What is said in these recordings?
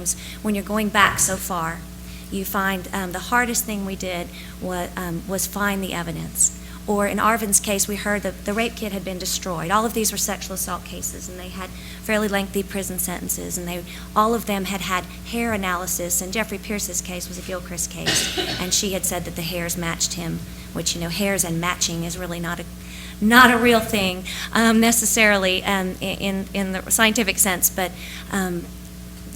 times when you're going back so far, you find the hardest thing we did was find the evidence. Or in Arvin's case, we heard that the rape kit had been destroyed. All of these were sexual assault cases, and they had fairly lengthy prison sentences, and all of them had had hair analysis, and Jeffrey Pierce's case was a Gilchrist case, and she had said that the hairs matched him, which, hairs and matching is really not a real thing necessarily in the scientific sense, but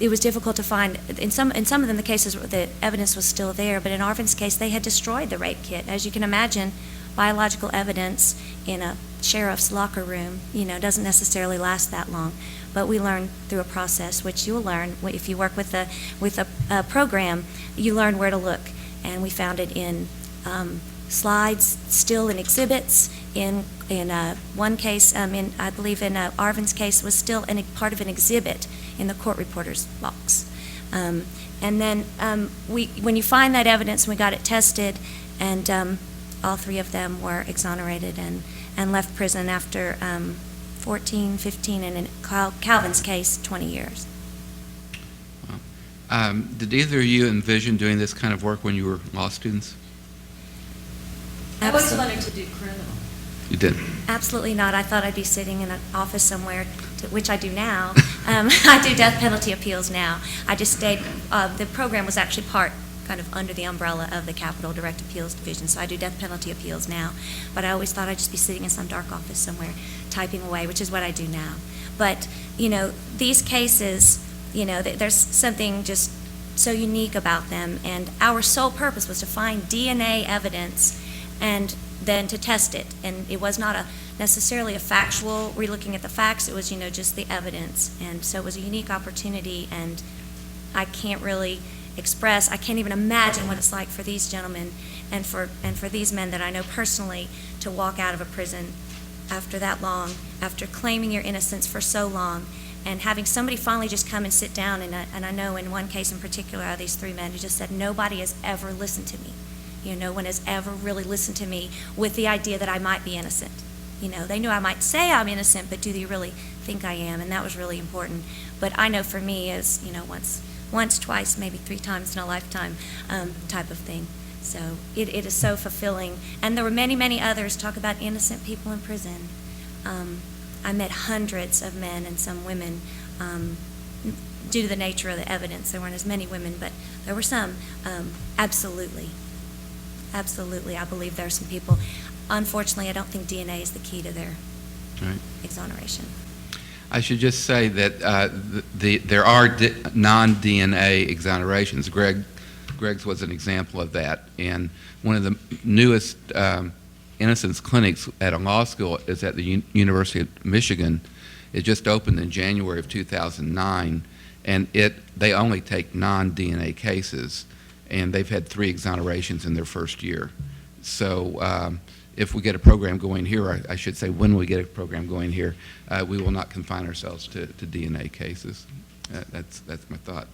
it was difficult to find. In some of them, the cases, the evidence was still there, but in Arvin's case, they had destroyed the rape kit. As you can imagine, biological evidence in a sheriff's locker room, doesn't necessarily last that long. But we learn through a process, which you'll learn if you work with a program. You learn where to look, and we found it in slides, still in exhibits. In one case, I believe in Arvin's case, was still part of an exhibit in the court reporter's box. And then when you find that evidence, we got it tested, and all three of them were exonerated and left prison after 14, 15, and in Calvin's case, 20 years. Wow. Did either of you envision doing this kind of work when you were law students? I always wanted to do criminal. You did? Absolutely not. I thought I'd be sitting in an office somewhere, which I do now. I do death penalty appeals now. I just stayed, the program was actually kind of under the umbrella of the Capital Direct Appeals Division, so I do death penalty appeals now. But I always thought I'd just be sitting in some dark office somewhere typing away, which is what I do now. But, these cases, there's something just so unique about them, and our sole purpose was to find DNA evidence and then to test it. And it was not necessarily a factual relooking at the facts, it was, just the evidence. And so it was a unique opportunity, and I can't really express, I can't even imagine what it's like for these gentlemen and for these men that I know personally to walk out of a prison after that long, after claiming your innocence for so long, and having somebody finally just come and sit down, and I know in one case in particular out of these three men who just said, nobody has ever listened to me. No one has ever really listened to me with the idea that I might be innocent. They knew I might say I'm innocent, but do they really think I am? And that was really important. But I know for me as, once, twice, maybe 3 times in a lifetime type of thing. So it is so fulfilling. And there were many, many others. Talk about innocent people in prison. I met hundreds of men and some women due to the nature of the evidence. There weren't as many women, but there were some. Absolutely. Absolutely. I believe there are some people. Unfortunately, I don't think DNA is the key to their exoneration. I should just say that there are non-DNA exonerations. Greg's was an example of that. And one of the newest innocence clinics at a law school is at the University of Michigan. It just opened in January of 2009, and they only take non-DNA cases, and they've had 3 exonerations in their first year. So if we get a program going here, or I should say when we get a program going here, we will not confine ourselves to DNA cases. That's my thought.